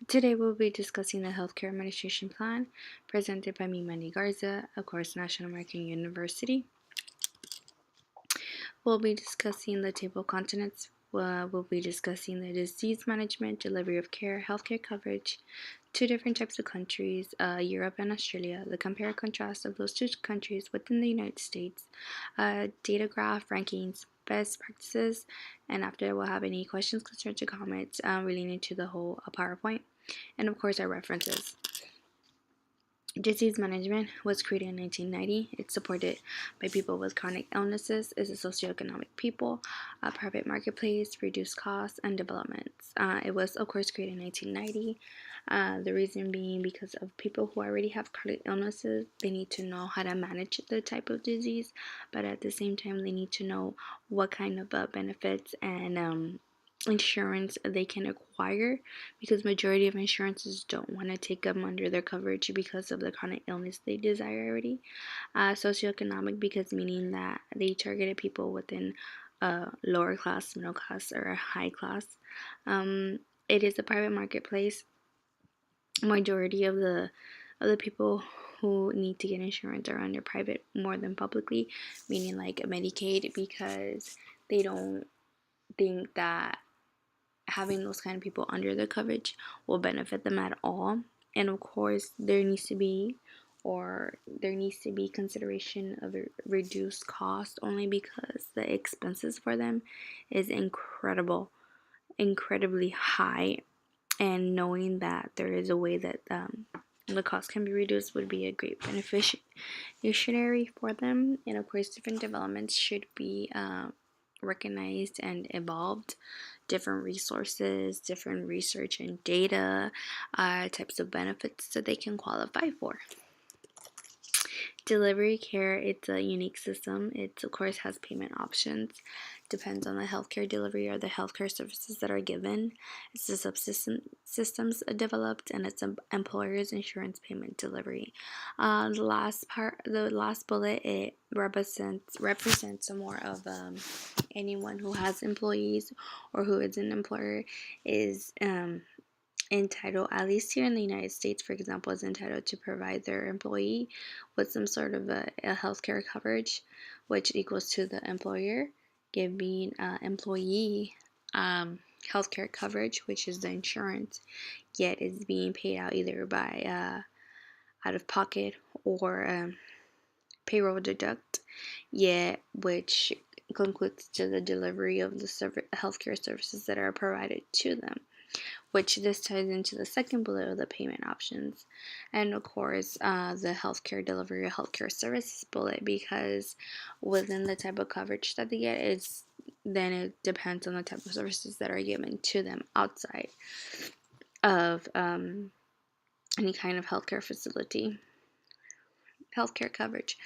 Today we'll be discussing the Healthcare Administration Plan presented by me, Mandy Garza, of course, National American University. We'll be discussing the table of contents. We'll be discussing the disease management, delivery of care, healthcare coverage, two different types of countries, Europe and Australia, the compare and contrast of those two countries within the United States, data graph, rankings, best practices, and after we'll have any questions, concerns, or comments relating to the whole PowerPoint, and of course our references. Disease management was created in 1990. It's supported by people with chronic illnesses, is a socioeconomic people, a private marketplace, reduced costs, and developments. It was, of course, created in 1990. The reason being because of people who already have chronic illnesses, they need to know how to manage the type of disease, but at the same time, they need to know what kind of benefits and insurance they can acquire, because majority of insurances don't want to take them under their coverage because of the chronic illness they desire already. Socioeconomic, because meaning that they targeted people within lower class, middle class, or high class. It is a private marketplace. Majority of the people who need to get insurance are under private more than publicly, meaning like Medicaid, because they don't think that having those kind of people under the coverage will benefit them at all. And of course, there needs to be consideration of a reduced cost, only because the expenses for them is incredibly high, and knowing that there is a way that the cost can be reduced would be a great beneficiary for them. And of course, different developments should be recognized and evolved, different resources, different research and data, types of benefits that they can qualify for. Delivery care, it's a unique system. It, of course, has payment options. Depends on the healthcare delivery or the healthcare services that are given. It's the subsystems developed, and it's an employer's insurance payment delivery. The last bullet, it represents more of anyone who has employees or who is an employer is entitled, at least here in the United States, for example, is entitled to provide their employee with some sort of a healthcare coverage, which equals to the employer giving employee healthcare coverage, which is the insurance, yet is being paid out either by out of pocket or payroll deduct, yet which concludes to the delivery of the healthcare services that are provided to them, which this ties into the second bullet of the payment options. And of course, the healthcare delivery or healthcare services bullet, because within the type of coverage that they get, then it depends on the type of services that are given to them outside of any kind of healthcare facility. Healthcare coverage.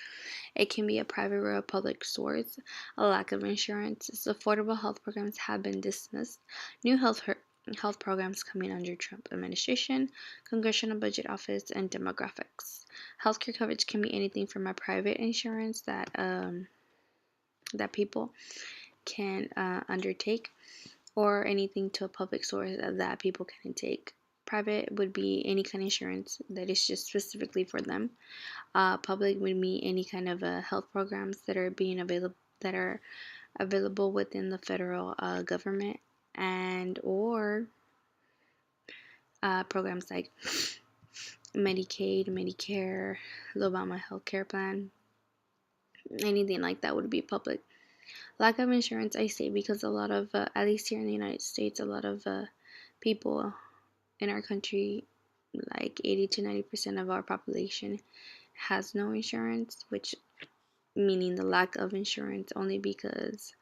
It can be a private or a public source. A lack of insurance. Affordable health programs have been dismissed. New health programs coming under Trump administration, Congressional Budget Office, and demographics. Healthcare coverage can be anything from a private insurance that people can undertake, or anything to a public source that people can take. Private would be any kind of insurance that is just specifically for them. Public would be any kind of health programs that are available within the federal government, and or programs like Medicaid, Medicare, the Obama health care plan, anything like that would be public. Lack of insurance, I say, because a lot of, at least here in the United States, a lot of people in our country, like 80 to 90% of our population, has no insurance, which meaning the lack of insurance, only because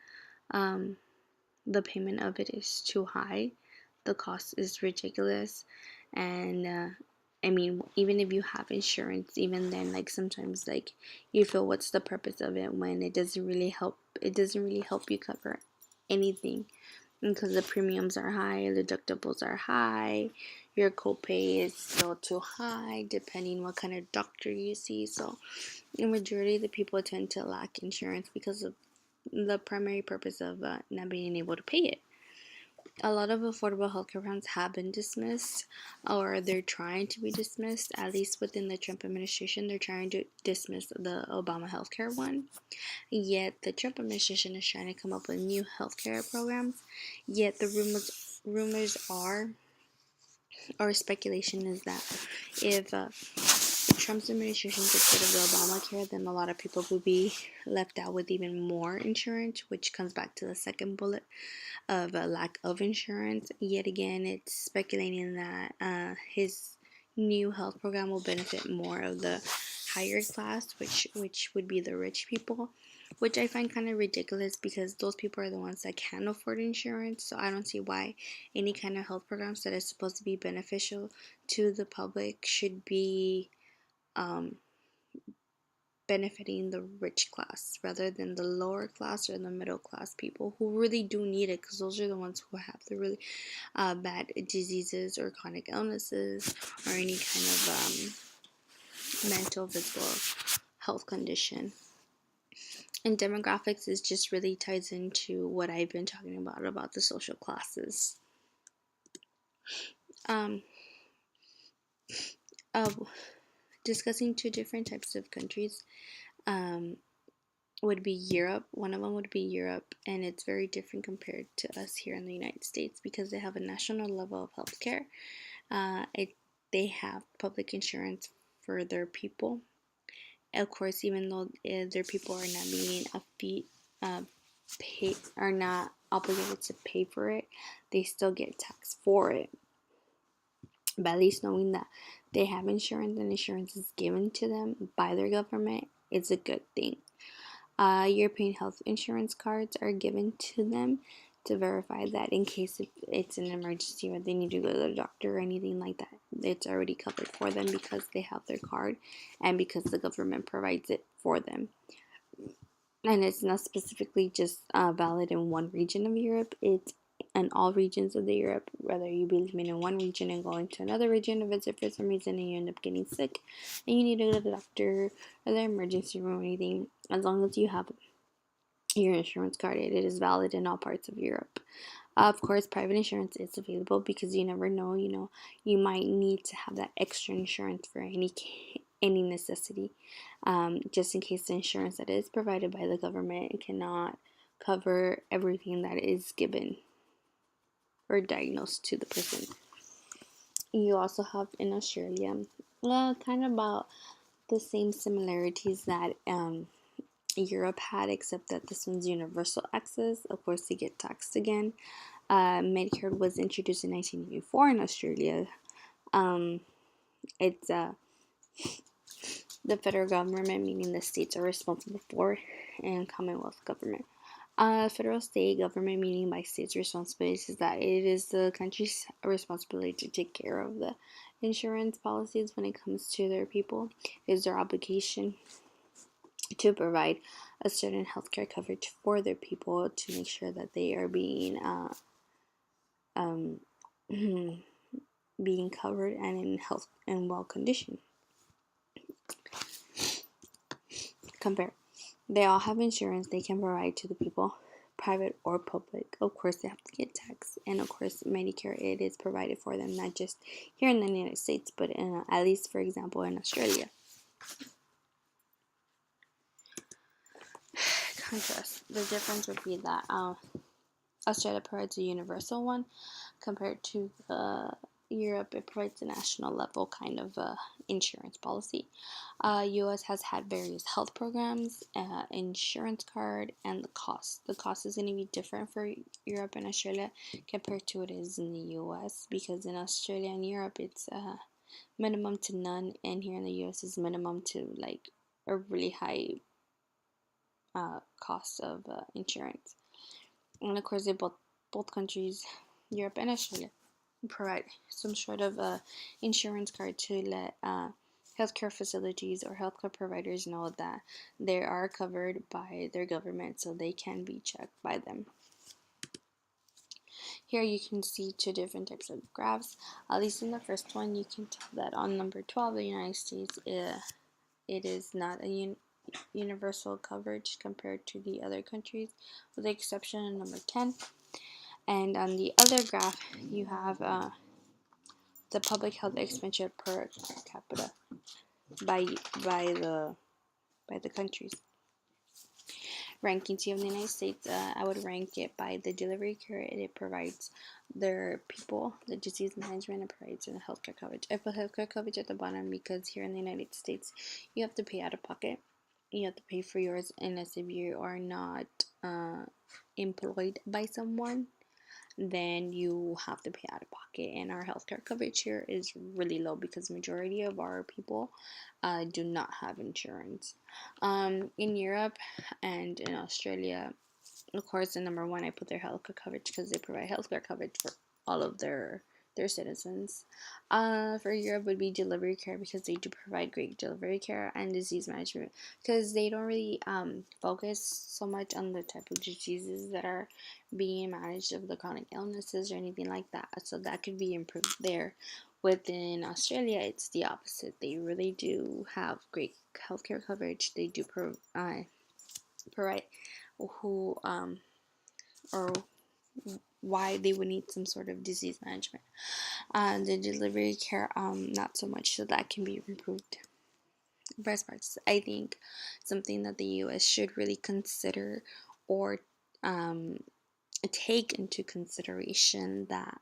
the payment of it is too high. The cost is ridiculous, and I mean, even if you have insurance, even then, like sometimes, like you feel, what's the purpose of it when it doesn't really help? It doesn't really help you cover anything, because the premiums are high, the deductibles are high, your copay is still too high, depending what kind of doctor you see. So the majority of the people tend to lack insurance because of the primary purpose of not being able to pay it. A lot of affordable healthcare programs have been dismissed, or they're trying to be dismissed. At least within the Trump administration, they're trying to dismiss the Obama healthcare one. Yet the Trump administration is trying to come up with new healthcare programs. Yet the rumors are, or speculation is that if Trump's administration gets rid of the Obamacare, then a lot of people will be left out with even more insurance, which comes back to the second bullet of a lack of insurance. Yet again, it's speculating that his new health program will benefit more of the higher class, which would be the rich people, which I find kind of ridiculous because those people are the ones that can afford insurance. So I don't see why any kind of health programs that is supposed to be beneficial to the public should be benefiting the rich class rather than the lower class or the middle class people who really do need it, because those are the ones who have the really bad diseases or chronic illnesses or any kind of mental, physical health condition. And demographics is just really ties into what I've been talking about the social classes. Discussing two different types of countries would be Europe. One of them would be Europe, and it's very different compared to us here in the United States because they have a national level of healthcare. They have public insurance for their people. Of course, even though their people are not being are not obligated to pay for it, they still get taxed for it. But at least knowing that they have insurance and insurance is given to them by their government is a good thing. European health insurance cards are given to them to verify that in case it's an emergency or they need to go to the doctor or anything like that, it's already covered for them because they have their card and because the government provides it for them. And it's not specifically just valid in one region of Europe, it's in all regions of the Europe, whether you be living in one region and going to another region to visit for some reason and you end up getting sick and you need to go to the doctor or the emergency room or anything, as long as you have your insurance card, it is valid in all parts of Europe. Of course, private insurance is available because you never know, you might need to have that extra insurance for any necessity, just in case the insurance that is provided by the government cannot cover everything that is given or diagnosed to the person. You also have in Australia, kind of about the same similarities that Europe had, except that this one's universal access. Of course, they get taxed again. Medicare was introduced in 1984 in Australia. It's the federal government, meaning the states, are responsible for, and Commonwealth government. Federal state government, meaning by states' responsibilities, is that it is the country's responsibility to take care of the insurance policies when it comes to their people. It is their obligation to provide a certain healthcare coverage for their people to make sure that they are being being covered and in health and well condition. Compare. They all have insurance they can provide to the people, private or public. Of course, they have to get taxed, and of course, Medicare, it is provided for them, not just here in the United States, but at least, for example, in Australia. Contrast. The difference would be that Australia provides a universal one compared to Europe. It provides a national level kind of insurance policy. US has had various health programs, insurance card, and the cost. The cost is going to be different for Europe and Australia compared to what it is in the US, because in Australia and Europe it's minimum to none, and here in the US is minimum to like a really high cost of insurance. And of course, both countries, Europe and Australia, provide some sort of insurance card to let healthcare facilities or healthcare providers know that they are covered by their government, so they can be checked by them. Here you can see two different types of graphs. At least in the first one, you can tell that on number 12, the United States, it is not a universal coverage compared to the other countries, with the exception of number 10. And on the other graph, you have the public health expenditure per capita by the countries. Ranking of the United States, I would rank it by the delivery care it provides their people, the disease management it provides, and the healthcare coverage. I put healthcare coverage at the bottom because here in the United States, you have to pay out of pocket. You have to pay for yours unless if you are not employed by someone, then you have to pay out of pocket. And our healthcare coverage here is really low because majority of our people do not have insurance. In Europe and in Australia, of course, the number one, I put their healthcare coverage because they provide healthcare coverage for all of their citizens. For Europe would be delivery care because they do provide great delivery care, and disease management because they don't really focus so much on the type of diseases that are being managed of the chronic illnesses or anything like that. So that could be improved there. Within Australia, it's the opposite. They really do have great healthcare coverage. They do provide who or why they would need some sort of disease management. The delivery care, not so much, so that can be improved. Best practice, I think, something that the U.S. should really consider or take into consideration that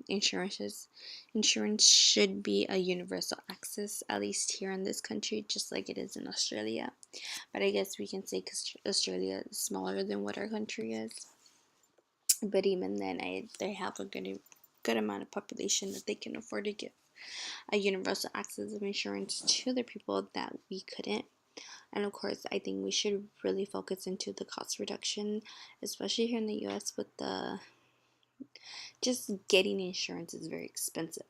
insurance should be a universal access, at least here in this country, just like it is in Australia. But I guess we can say because Australia is smaller than what our country is. But even then, they have a good amount of population that they can afford to give a universal access of insurance to the people that we couldn't. And of course, I think we should really focus into the cost reduction, especially here in the U.S. with just getting insurance is very expensive,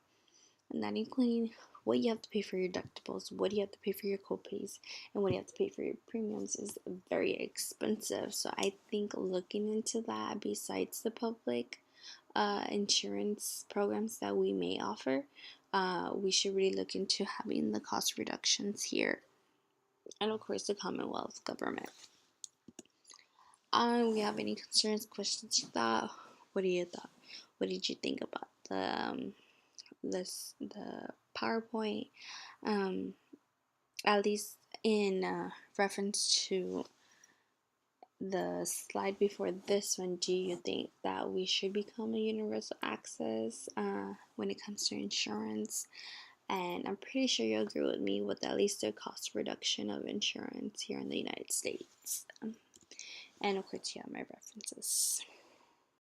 and that including what you have to pay for your deductibles, what you have to pay for your copays, and what you have to pay for your premiums is very expensive. So I think looking into that, besides the public insurance programs that we may offer, we should really look into having the cost reductions here, and of course the Commonwealth government. We have any concerns, questions with that? What do you thought? What did you think about the PowerPoint? At least in reference to the slide before this one, do you think that we should become a universal access when it comes to insurance? And I'm pretty sure you'll agree with me with at least the cost reduction of insurance here in the United States. And of course, you have my references.